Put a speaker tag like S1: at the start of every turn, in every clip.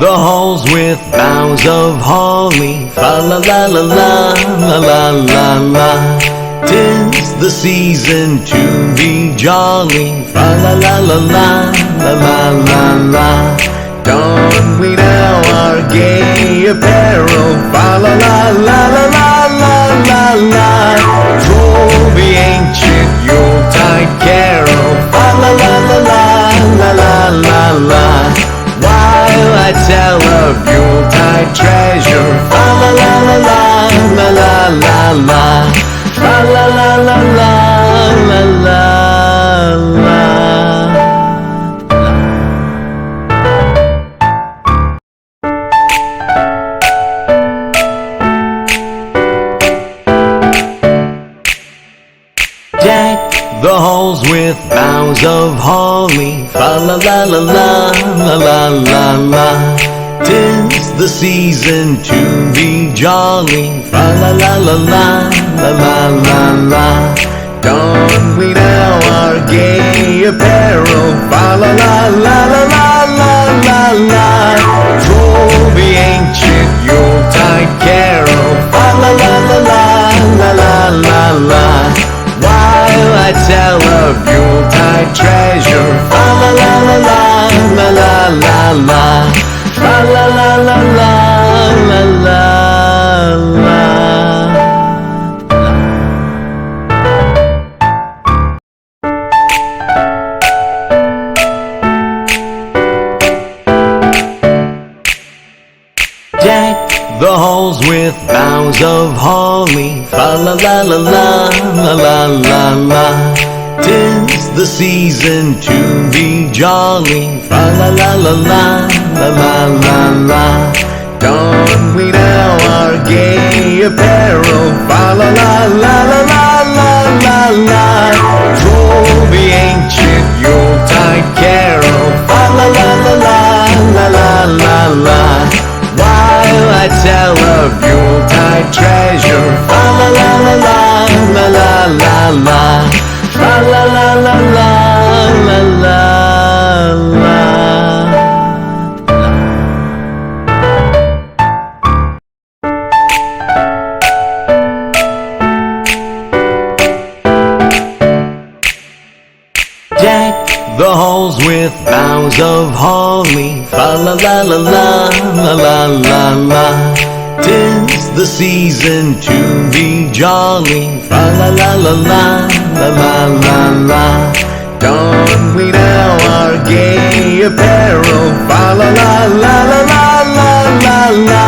S1: the halls with boughs of holly. Fa la la la la la la la la. 'Tis the season to be jolly. Fa la la la la la la la la. Don we now our gay apparel. Fa la la la la la la la la. Troll the ancient Yuletide carol. Fa la la la la la la la la. While I tell of Yuletide treasure. Fa la la la la la la la la. Fa la la la la la la la. Deck the halls with boughs of holly. Fa la la la la la la la la. 'Tis the season to be jolly. Fa la la la la la la la la. Don we now our gay apparel. Fa la la la la la la la la. Troll the ancient Yuletide carol. Fa la la la la la la la la. While I tell of Yuletide treasure. Fa la la la la la la la la. Fa la la la la la la la. Deck the halls with boughs of holly. Fa la la la la la la la la. 'Tis the season to be jolly. Fa la la la la la la la la. Don we now our gay apparel. Fa la la la la la la la la. Troll the ancient Yuletide carol. Fa la la la la la la la la. While I tell of Yuletide treasure. Fa la la la la la la la la. Fa la la la la la la la. Deck the halls with boughs of holly. Fa la la la la la la la la. 'Tis the season to be jolly. Fa la la la la la la la la. Don we now our gay apparel. Fa la la la la la la la la.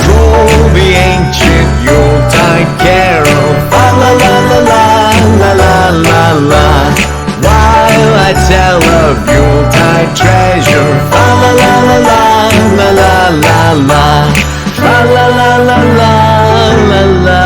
S1: Troll the ancient Yuletide carol. Fa la la la la la la la la. While I tell of Yuletide treasure. Fa la la la la la la la la. Fa la la la la la la la.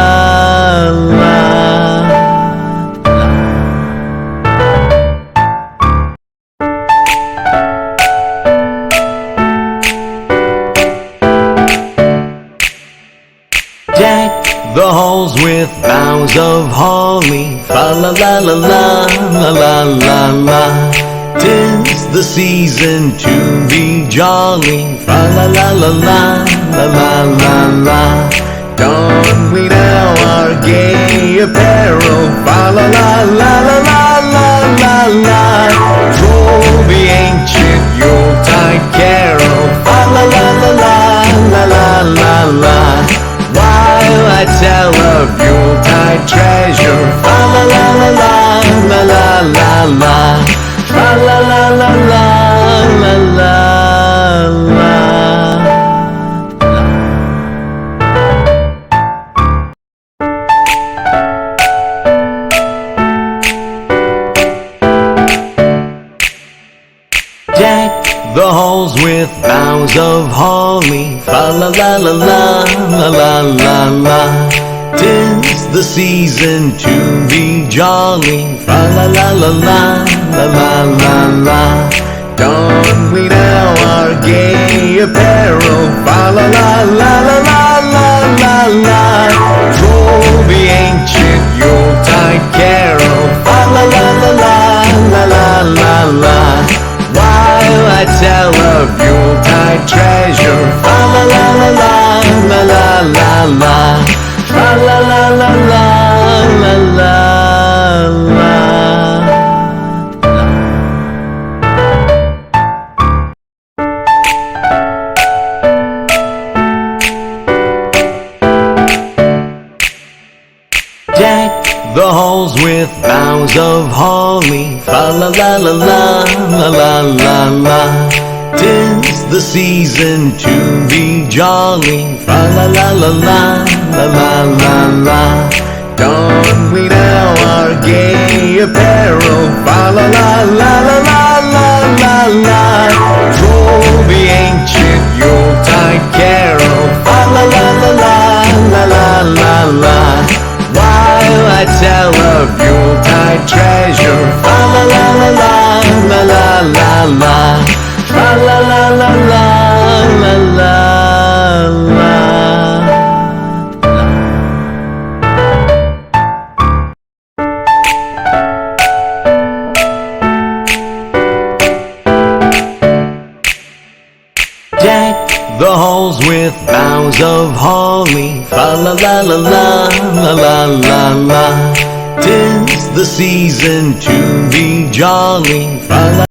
S1: Deck the halls with boughs of holly. Fa la la la la la la la la. 'Tis the season to be jolly. Fa la la la la la la la la. Don we now our gay apparel. Fa la la la la la la la la. Troll the ancient Yuletide carol. Fa la la la la la la la la. While I tell of Yuletide treasure. Fa la la la la la la la la. Fa la la la la la la la. Deck the halls with boughs of holly. Fa la la la la la la la la. 'Tis the season to be jolly. Fa la la la la la la la la. Don we now our gay apparel. Fa la la la la la la la la. Troll the ancient Yuletide carol. Fa la la la la la la la la. While I tell of Yuletide treasure. the halls with boughs of holly. Fa la la la la la la la la. 'Tis the season to be jolly. Fa la la la la la la la la. Don we now our gay apparel. Fa la la la la la la la la. Troll the ancient Yuletide carol. Fa la la la la la la la la. While I tell of Yuletide treasure. Fa la la la la la la la la. Fa la la la la la la la. Deck the halls with boughs of holly. Fa la la la la la la la la. 'Tis the season to be jolly. Fa la